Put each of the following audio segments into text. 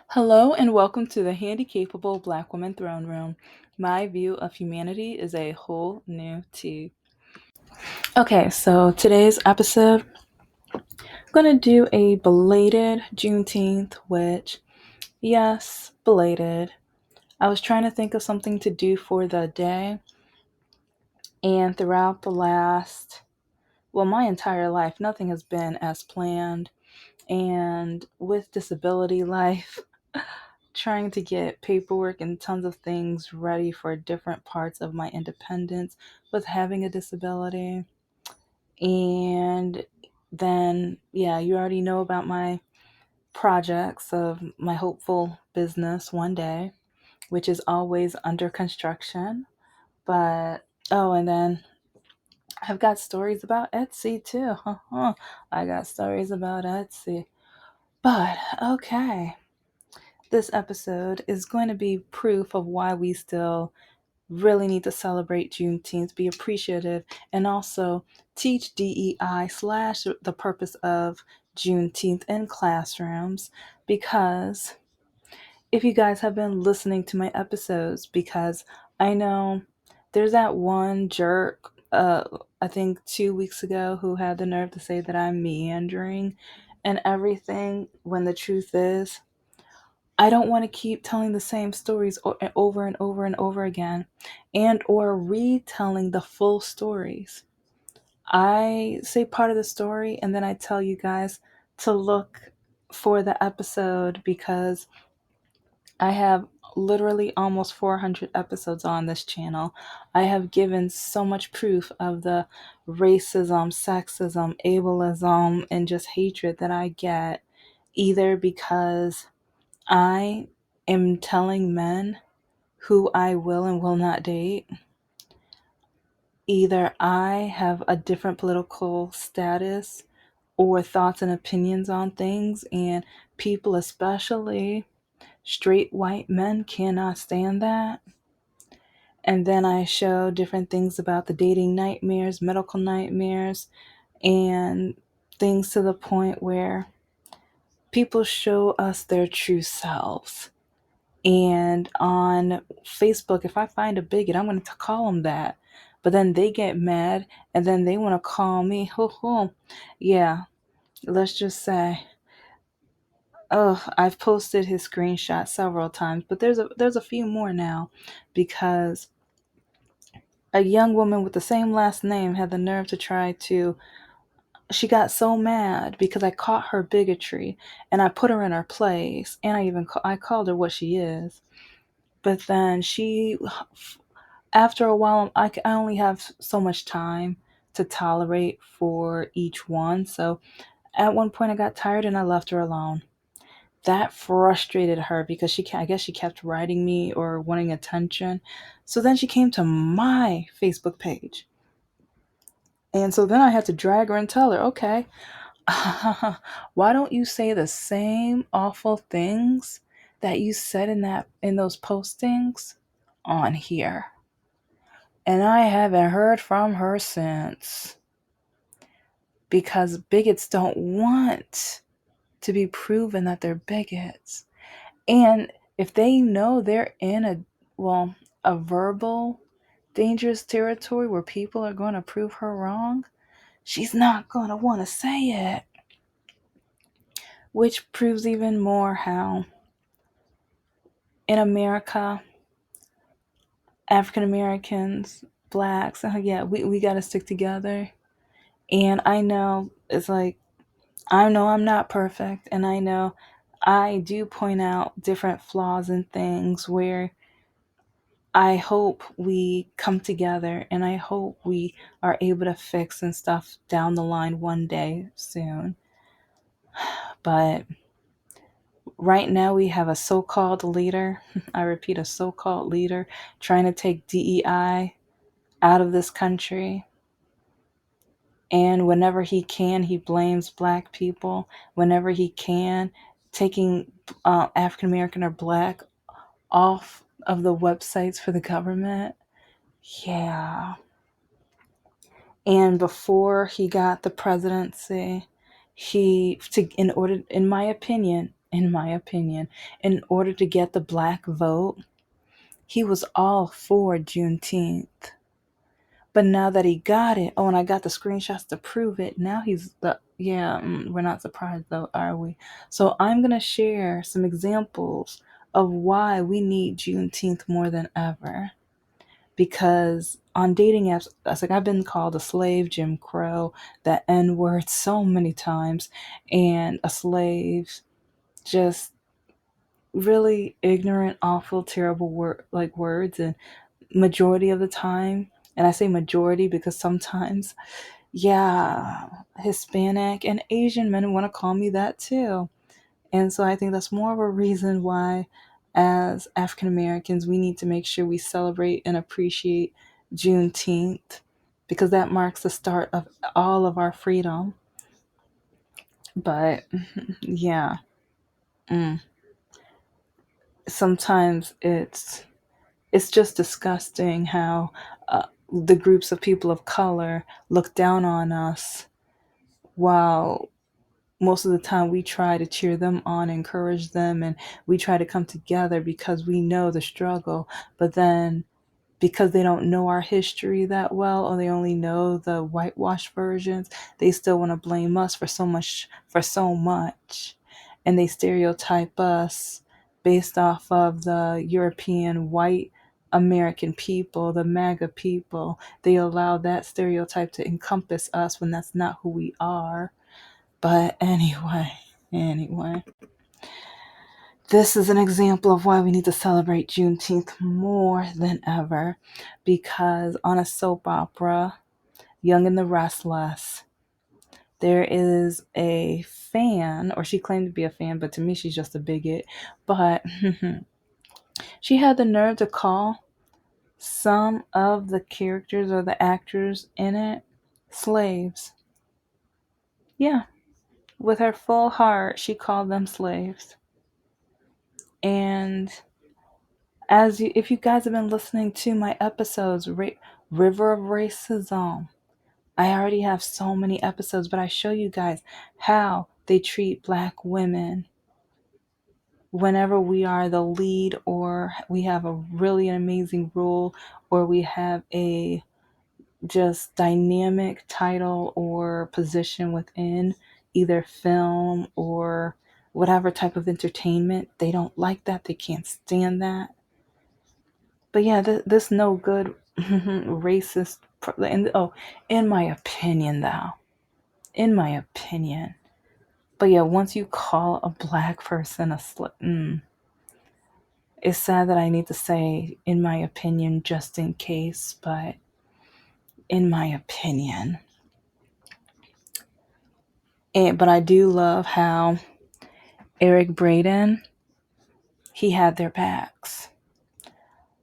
Hello and welcome to the Handicapable Black Woman Throne Room. My view of humanity is a whole new tea. Okay, so today's episode, I'm going to do a belated Juneteenth, which, yes, belated. I was trying to think of something to do for the day, and throughout my entire life, nothing has been as planned. And with disability life, trying to get paperwork and tons of things ready for different parts of my independence with having a disability. And then, yeah, you already know about my projects of my hopeful business one day, which is always under construction. But, oh, and then I've got stories about Etsy too. I got stories about Etsy. But, okay. This episode is going to be proof of why we still really need to celebrate Juneteenth, be appreciative, and also teach DEI slash the purpose of Juneteenth in classrooms. Because if you guys have been listening to my episodes, because I know there's that one jerk, I think 2 weeks ago, who had the nerve to say that I'm meandering and everything, when the truth is, I don't want to keep telling the same stories over and over and over again and or retelling the full stories. I say part of the story and then I tell you guys to look for the episode because I have literally almost 400 episodes on this channel. I have given so much proof of the racism, sexism, ableism, and just hatred that I get, either because I am telling men who I will and will not date. Either I have a different political status or thoughts and opinions on things, and people, especially straight white men, cannot stand that. And then I show different things about the dating nightmares, medical nightmares, and things to the point where people show us their true selves. And on Facebook, if I find a bigot, I'm going to call them that. But then they get mad and then they want to call me. Yeah, let's just say, oh, I've posted his screenshot several times, but there's a few more now because a young woman with the same last name had the nerve to try to. She got so mad because I caught her bigotry and I put her in her place, and I called her what she is. But then after a while, I only have so much time to tolerate for each one. So at one point, I got tired and I left her alone. That frustrated her because I guess she kept writing me or wanting attention. So then she came to my Facebook page. And so then I had to drag her and tell her, okay, why don't you say the same awful things that you said in those postings on here? And I haven't heard from her since. Because bigots don't want to be proven that they're bigots. And if they know they're in a verbal dangerous territory where people are going to prove her wrong, she's not going to want to say it. Which proves even more how in America, African Americans, blacks, yeah, we got to stick together. And I know it's like, I know I'm not perfect, and I know I do point out different flaws and things where I hope we come together and I hope we are able to fix and stuff down the line one day soon. But right now we have a so-called leader, I repeat, a so-called leader trying to take DEI out of this country. And whenever he can, he blames black people. Whenever he can, taking African American or black off of the websites for the government. Yeah. And before he got the presidency, in my opinion, in my opinion, in order to get the black vote, he was all for Juneteenth. But now that he got it, oh, and I got the screenshots to prove it, now he's the, yeah, we're not surprised though, are we? So I'm going to share some examples of why we need Juneteenth more than ever. Because on dating apps, it's like I've been called a slave, Jim Crow, that N word so many times, and a slave, just really ignorant, awful, terrible words, and majority of the time, and I say majority because sometimes, yeah, Hispanic and Asian men want to call me that too. And so I think that's more of a reason why, as African Americans, we need to make sure we celebrate and appreciate Juneteenth, because that marks the start of all of our freedom. But yeah, mm, sometimes it's just disgusting how the groups of people of color look down on us, while most of the time we try to cheer them on, encourage them, and we try to come together because we know the struggle. But then, because they don't know our history that well, or they only know the whitewashed versions, they still want to blame us for so much. And they stereotype us based off of the European white American people, the MAGA people. They allow that stereotype to encompass us when that's not who we are. But anyway, this is an example of why we need to celebrate Juneteenth more than ever, because on a soap opera, Young and the Restless, there is a fan, or she claimed to be a fan, but to me she's just a bigot. But she had the nerve to call some of the characters or the actors in it slaves. Yeah, with her full heart, she called them slaves. And if you guys have been listening to my episodes, River of Racism, I already have so many episodes, but I show you guys how they treat black women whenever we are the lead, or we have a really amazing role, or we have a just dynamic title or position within either film or whatever type of entertainment. They don't like that. They can't stand that. But yeah, this no good racist. In my opinion, though, in my opinion. But yeah, once you call a black person it's sad that I need to say in my opinion just in case, but in my opinion. But I do love how Eric Braeden, he had their backs.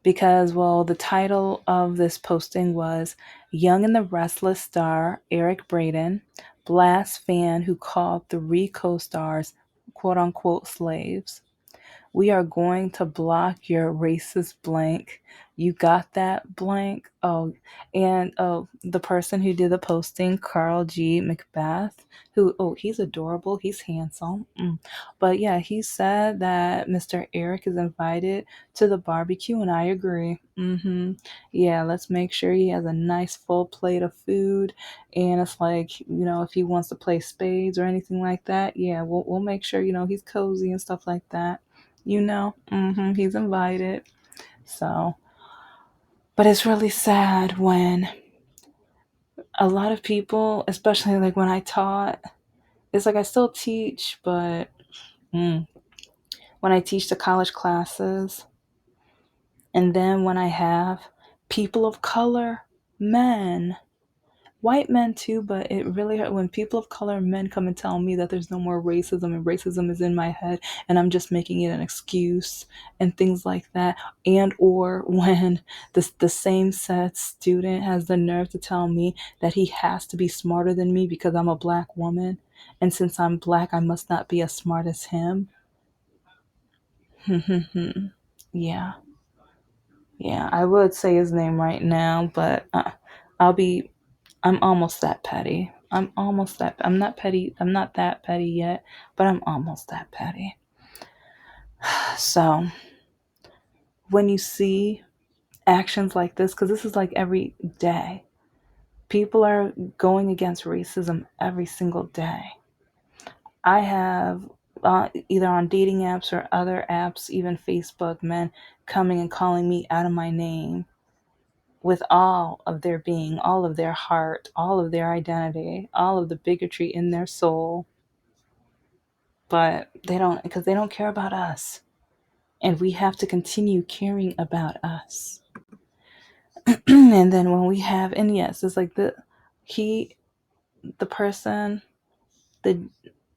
Because, well, the title of this posting was Young and the Restless star Eric Braeden, blast fan who called 3 co-stars quote unquote slaves. We are going to block your racist blank. You got that blank? Oh, and the person who did the posting, Carl G. Macbeth, who, oh, he's adorable. He's handsome. But yeah, he said that Mr. Eric is invited to the barbecue, and I agree. Yeah, let's make sure he has a nice full plate of food. And it's like, if he wants to play spades or anything like that, yeah, we'll make sure, he's cozy and stuff like that. He's invited. So, but it's really sad when a lot of people, especially like when I taught, it's like I still teach, but when I teach the college classes, and then when I have people of color, men, white men too, but it really hurt when people of color men come and tell me that there's no more racism and racism is in my head and I'm just making it an excuse and things like that. And or when the same set student has the nerve to tell me that he has to be smarter than me because I'm a black woman, and since I'm black I must not be as smart as him. Yeah, yeah, I would say his name right now, but I'll be I'm almost that petty. I'm not petty. I'm not that petty yet, but I'm almost that petty. So when you see actions like this, because this is like every day, people are going against racism every single day. I have either on dating apps or other apps, even Facebook, men coming and calling me out of my name with all of their being, all of their heart, all of their identity, all of the bigotry in their soul. But they don't, because they don't care about us. And we have to continue caring about us. And then when we have, and yes, it's like he, the person, the,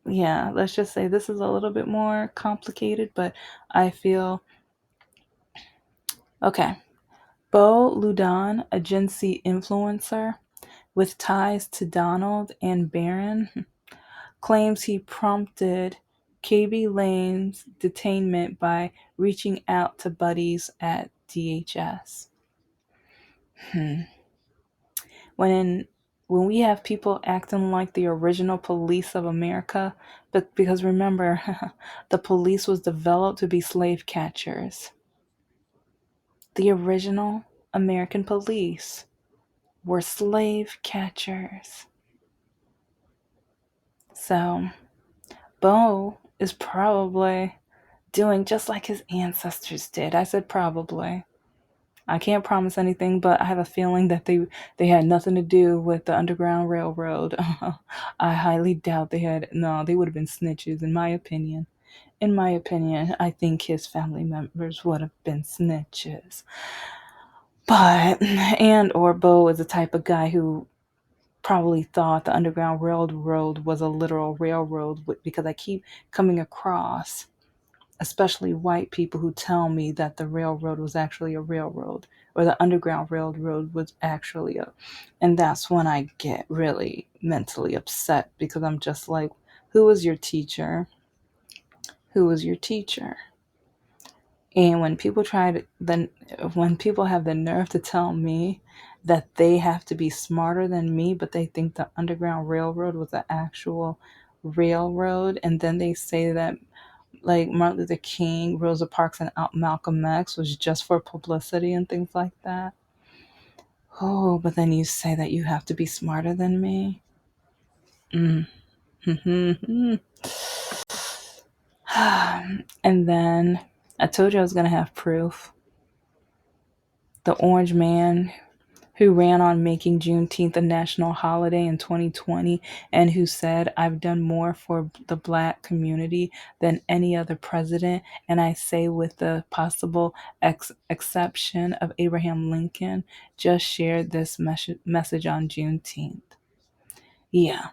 yeah, let's just say this is a little bit more complicated, but I feel, okay. Bo Ludon, a Gen Z influencer with ties to Donald and Barron, claims he prompted KB Lane's detainment by reaching out to buddies at DHS. Hmm. When when we have people acting like the original police of America, but because remember, the police was developed to be slave catchers. The original American police were slave catchers. So, Bo is probably doing just like his ancestors did. I said probably. I can't promise anything, but I have a feeling that they had nothing to do with the Underground Railroad. I highly doubt they had. No, they would have been snitches, in my opinion. In my opinion, I think his family members would have been snitches. But and or Bo is the type of guy who probably thought the Underground Railroad was a literal railroad because I keep coming across especially white people who tell me that the railroad was actually a railroad or the Underground Railroad was actually a, and that's when I get really mentally upset because I'm just like, who was your teacher? Who was your teacher? And when people try to, then when people have the nerve to tell me that they have to be smarter than me, but they think the Underground Railroad was an actual railroad, and then they say that like Martin Luther King, Rosa Parks, and Malcolm X was just for publicity and things like that. Oh, but then you say that you have to be smarter than me. Mm. And then I told you I was going to have proof. The orange man who ran on making Juneteenth a national holiday in 2020 and who said, I've done more for the black community than any other president. And I say, with the possible exception of Abraham Lincoln, just shared this message on Juneteenth. Yeah.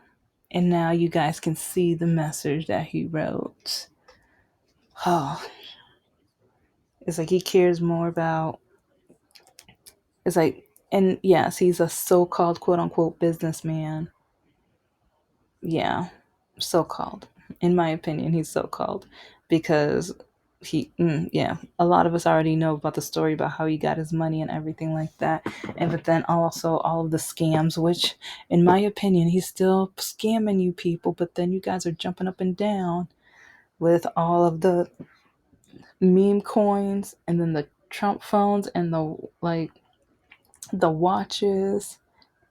And now you guys can see the message that he wrote. Oh, it's like he cares more about, it's like, and yes, he's a so called quote unquote businessman. Yeah, so called. In my opinion, he's so called because yeah, a lot of us already know about the story about how he got his money and everything like that. And but then also all of the scams, which in my opinion, he's still scamming you people. But then you guys are jumping up and down with all of the meme coins and then the Trump phones and the watches.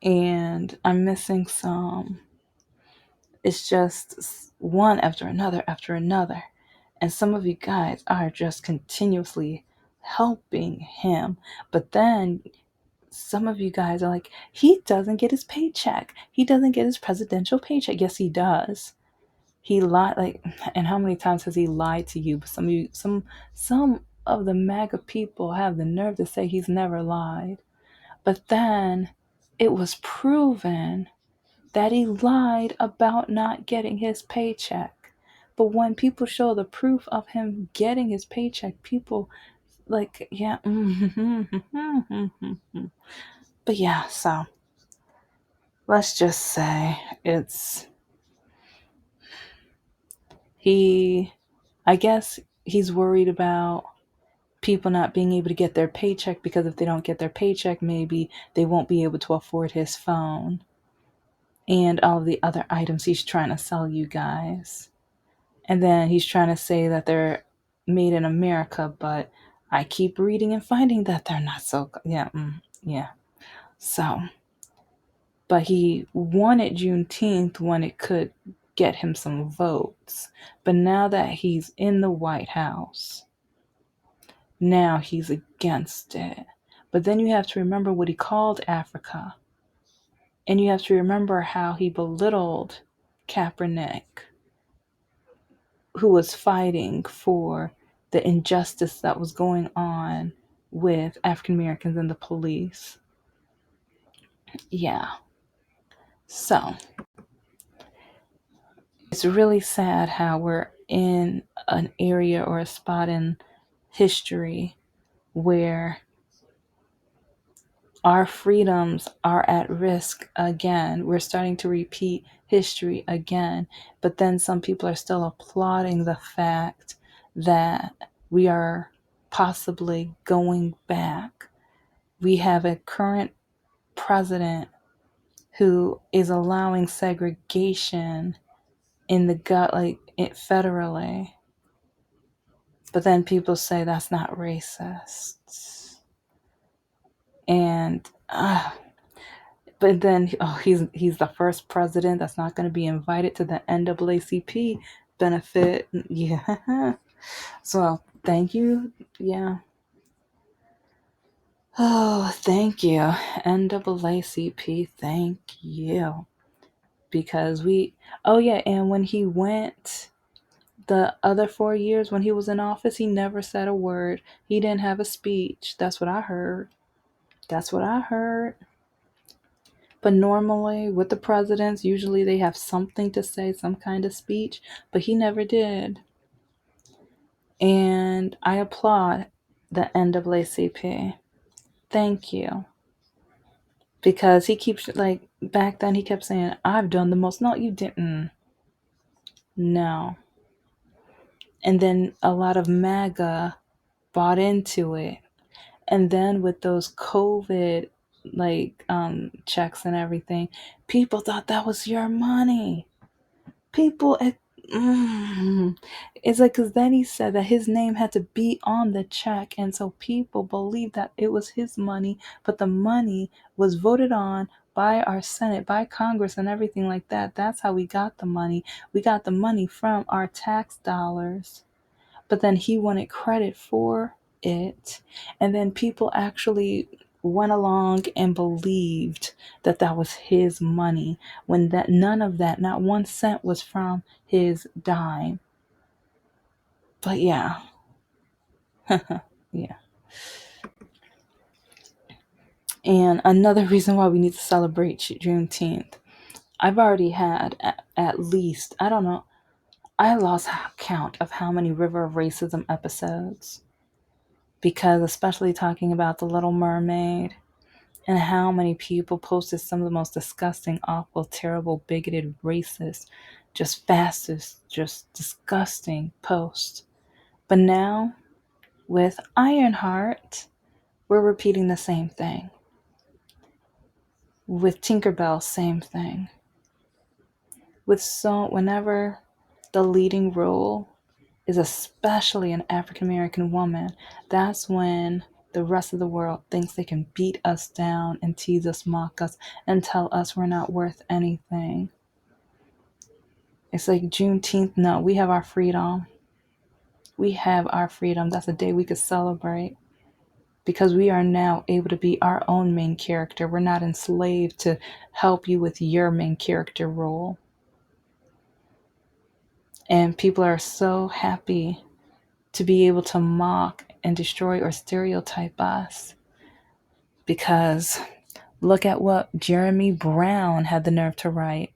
And I'm missing some. It's just one after another after another. And some of you guys are just continuously helping him. But then some of you guys are like, he doesn't get his paycheck. He doesn't get his presidential paycheck. Yes, he does. He lied, like, and how many times has he lied to you? But some of you, some of the MAGA people have the nerve to say he's never lied. But then it was proven that he lied about not getting his paycheck. But when people show the proof of him getting his paycheck, people like, yeah. But yeah, so let's just say it's he, I guess he's worried about people not being able to get their paycheck because if they don't get their paycheck, maybe they won't be able to afford his phone and all of the other items he's trying to sell you guys. And then he's trying to say that they're made in America, but I keep reading and finding that they're not so, yeah, yeah. So, but he wanted Juneteenth when it could get him some votes. But now that he's in the White House, now he's against it. But then you have to remember what he called Africa. And you have to remember how he belittled Kaepernick, who was fighting for the injustice that was going on with African Americans and the police. Yeah. So it's really sad how we're in an area or a spot in history where our freedoms are at risk again. We're starting to repeat history again. But then some people are still applauding the fact that we are possibly going back. We have a current president who is allowing segregation in the gut, like it federally. But then people say that's not racist. And but then he's the first president that's not going to be invited to the NAACP benefit. Yeah. So thank you. Yeah. Oh, thank you, NAACP. Thank you, because we. Oh yeah, and when he went the other 4 years when he was in office, he never said a word. He didn't have a speech. That's what I heard. That's what I heard. But normally with the presidents, usually they have something to say, some kind of speech, but he never did. And I applaud the NAACP. Thank you. Because he keeps, like, back then he kept saying, I've done the most. No, you didn't. No. And then a lot of MAGA bought into it. And then with those COVID, like, checks and everything, people thought that was your money. People, it's like, because then he said that his name had to be on the check, and so people believed that it was his money, but the money was voted on by our Senate, by Congress, and everything like that. That's how we got the money. We got the money from our tax dollars. But then he wanted credit for it, and then people actually went along and believed that that was his money, when that none of that, not 1 cent, was from his dime. But yeah. Yeah. And another reason why we need to celebrate Juneteenth, I've already had at least, I don't know, I lost count of how many River of Racism episodes, because especially talking about the Little Mermaid, and how many people posted some of the most disgusting, awful, terrible, bigoted, racist, just fastest, just disgusting posts. But now, with Ironheart, we're repeating the same thing. With Tinkerbell, same thing. Whenever the leading role is especially an African American woman, that's when the rest of the world thinks they can beat us down and tease us, mock us, and tell us we're not worth anything. It's like Juneteenth. No, we have our freedom. We have our freedom. That's a day we could celebrate, because we are now able to be our own main character. We're not enslaved to help you with your main character role. And people are so happy to be able to mock and destroy or stereotype us, because look at what Jeremy Brown had the nerve to write.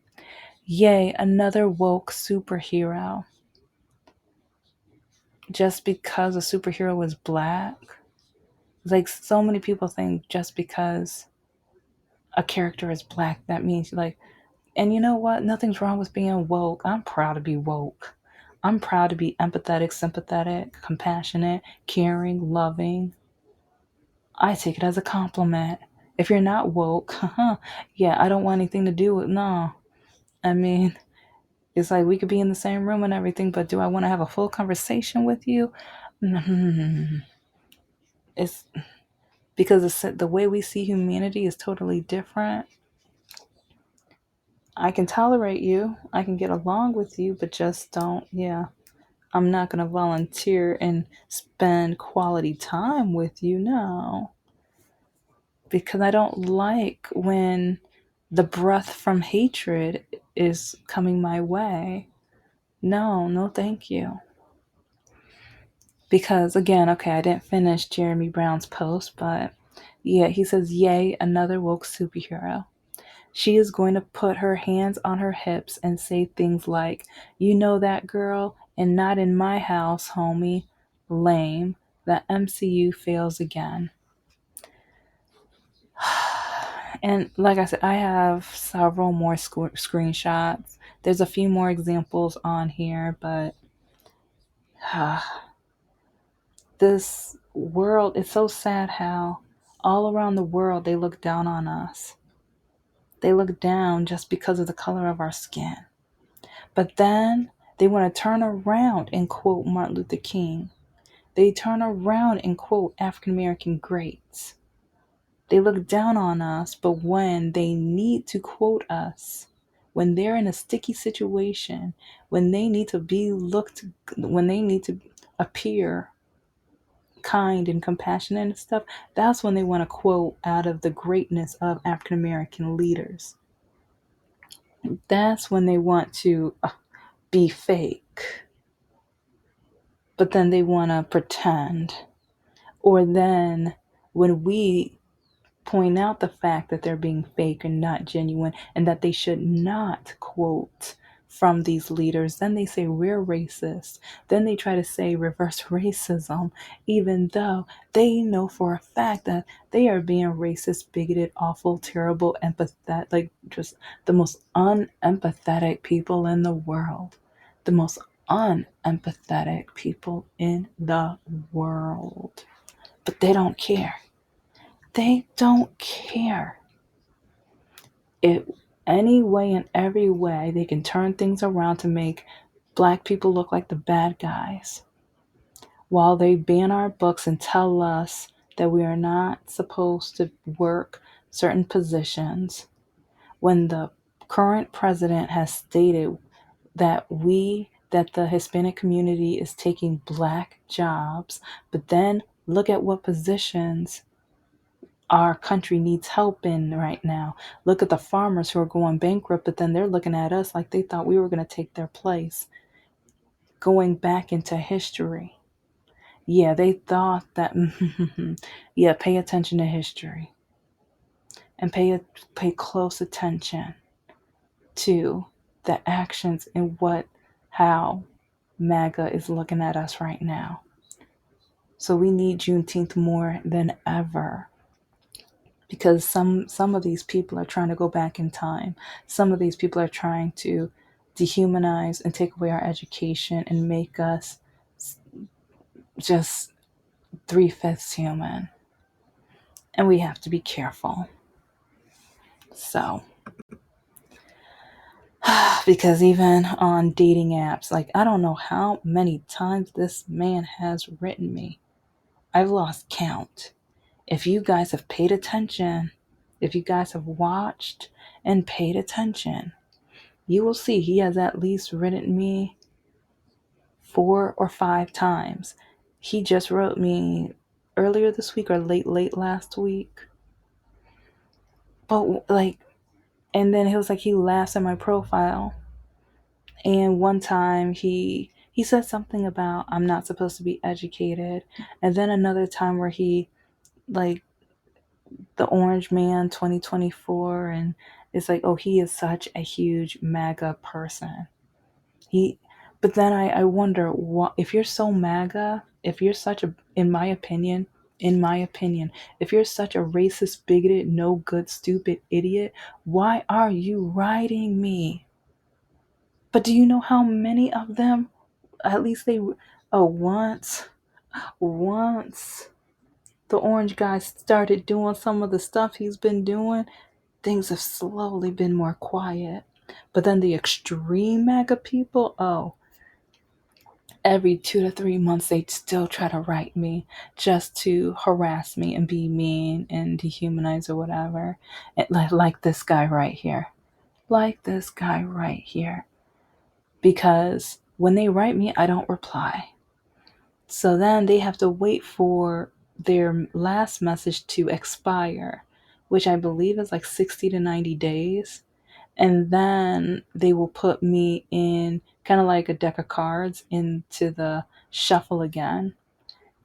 Yay, another woke superhero. Just because a superhero was black. Like, so many people think just because a character is black, that means, like, and you know what? Nothing's wrong with being woke. I'm proud to be woke. I'm proud to be empathetic, sympathetic, compassionate, caring, loving. I take it as a compliment. If you're not woke, yeah, I don't want anything to do with, no. I mean, it's like we could be in the same room and everything, but do I want to have a full conversation with you? It's because the way we see humanity is totally different. I can tolerate you, I can get along with you, but just don't, yeah. I'm not going to volunteer and spend quality time with you, no. Because I don't like when the breath from hatred is coming my way. No, no, thank you. Because again, okay, I didn't finish Jeremy Brown's post, but yeah, he says, yay, another woke superhero. She is going to put her hands on her hips and say things like, you know that girl, and not in my house, homie. Lame. The MCU fails again. And like I said, I have several more screenshots. There's a few more examples on here, but this world, it's so sad how all around the world they look down on us. They look down just because of the color of our skin. But then they want to turn around and quote Martin Luther King. They turn around and quote African American greats. They look down on us, but when they need to quote us, when they're in a sticky situation, when they need to be looked, when they need to appear kind and compassionate and stuff, that's when they want to quote out of the greatness of African American leaders. That's when they want to be fake, but then they want to pretend. Or then when we point out the fact that they're being fake and not genuine and that they should not quote from these leaders, then they say we're racist. Then they try to say reverse racism, even though they know for a fact that they are being racist, bigoted, awful, terrible, empathetic, like just the most unempathetic people in the world. The most unempathetic people in the world. But they don't care. They don't care. It any way and every way they can turn things around to make black people look like the bad guys. While they ban our books and tell us that we are not supposed to work certain positions, when the current president has stated that the Hispanic community is taking black jobs, but then look at what positions our country needs help in right now. Look at the farmers who are going bankrupt, but then they're looking at us like they thought we were going to take their place. Going back into history. Yeah, they thought that, yeah, pay attention to history and pay close attention to the actions and how MAGA is looking at us right now. So we need Juneteenth more than ever. Because some of these people are trying to go back in time. Some of these people are trying to dehumanize and take away our education and make us just 3/5 human. And we have to be careful. So, because even on dating apps, like I don't know how many times this man has written me. I've lost count. If you guys have paid attention, if you guys have watched and paid attention, you will see he has at least written me 4 or 5 times. He just wrote me earlier this week or late last week. But like, and then he was like, he laughs at my profile. And one time he said something about I'm not supposed to be educated. And then another time where he like the Orange Man 2024 and it's like, oh, he is such a huge MAGA person. He, but then I wonder what if you're so MAGA, if you're such a, in my opinion, if you're such a racist, bigoted, no good, stupid idiot, why are you writing me? But do you know how many of them, at least they, oh, once the orange guy started doing some of the stuff he's been doing, things have slowly been more quiet. But then the extreme MAGA people, oh, every 2 to 3 months they'd still try to write me just to harass me and be mean and dehumanize or whatever. Like this guy right here. Like this guy right here. Because when they write me, I don't reply. So then they have to wait for their last message to expire, which I believe is like 60 to 90 days. And then they will put me in kind of like a deck of cards into the shuffle again.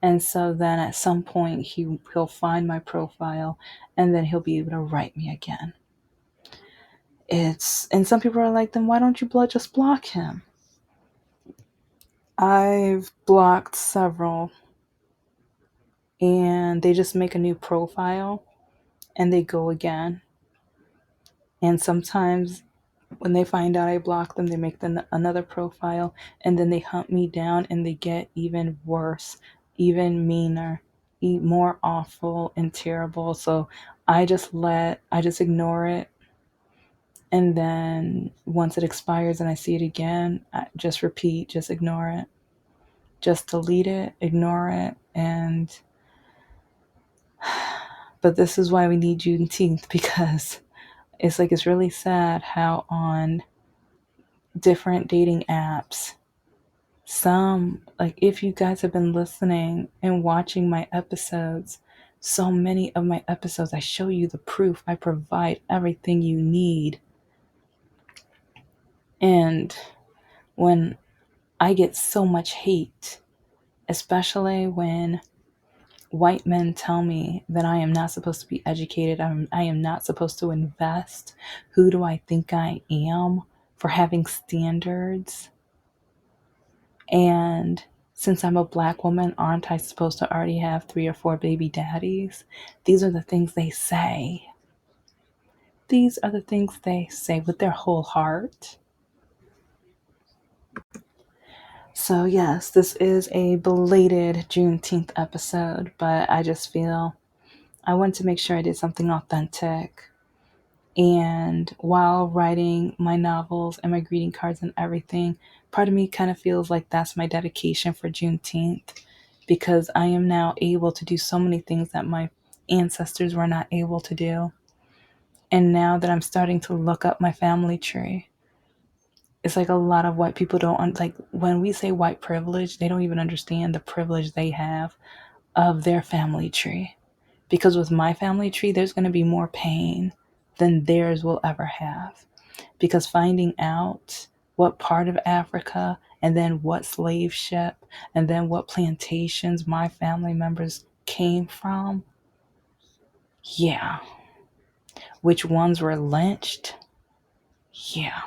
And so then at some point he'll find my profile and then he'll be able to write me again. And some people are like, then why don't you just block him? I've blocked several and they just make a new profile and they go again. And sometimes when they find out I block them, they make another profile and then they hunt me down and they get even worse, even meaner, more awful and terrible. So I just ignore it. And then once it expires and I see it again, I just repeat, just ignore it. Just delete it, ignore it. But this is why we need Juneteenth, because it's really sad how on different dating apps, some, like, if you guys have been listening and watching my episodes, so many of my episodes, I show you the proof. I provide everything you need. And when I get so much hate, especially when white men tell me that I am not supposed to be educated, I am not supposed to invest. Who do I think I am for having standards? And since I'm a black woman, aren't I supposed to already have 3 or 4 baby daddies? These are the things they say. These are the things they say with their whole heart. So, yes, this is a belated Juneteenth episode, but I just feel I wanted to make sure I did something authentic. And while writing my novels and my greeting cards and everything, part of me kind of feels like that's my dedication for Juneteenth, because I am now able to do so many things that my ancestors were not able to do. And now that I'm starting to look up my family tree, it's like a lot of white people don't, like, when we say white privilege, they don't even understand the privilege they have of their family tree. Because with my family tree, there's going to be more pain than theirs will ever have. Because finding out what part of Africa and then what slave ship and then what plantations my family members came from, yeah. Which ones were lynched, yeah.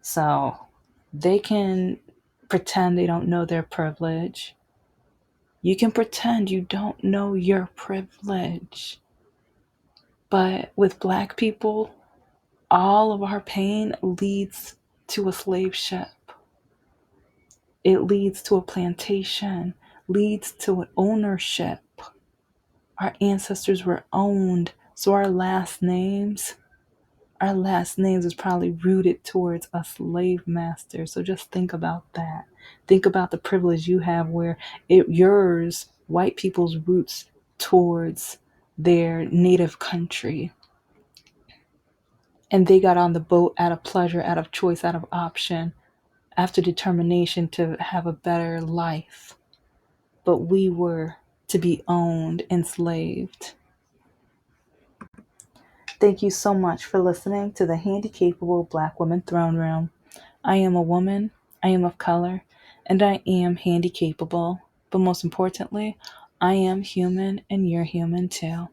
So they can pretend they don't know their privilege. You can pretend you don't know your privilege. But with black people, all of our pain leads to a slave ship. It leads to a plantation, leads to an ownership. Our ancestors were owned, so our last names is probably rooted towards a slave master. So just think about that. Think about the privilege you have where white people's roots towards their native country. And they got on the boat out of pleasure, out of choice, out of option, after determination to have a better life. But we were to be owned, enslaved. Thank you so much for listening to the Handicapable Black Woman Throne Room. I am a woman, I am of color, and I am handicapable. But most importantly, I am human and you're human too.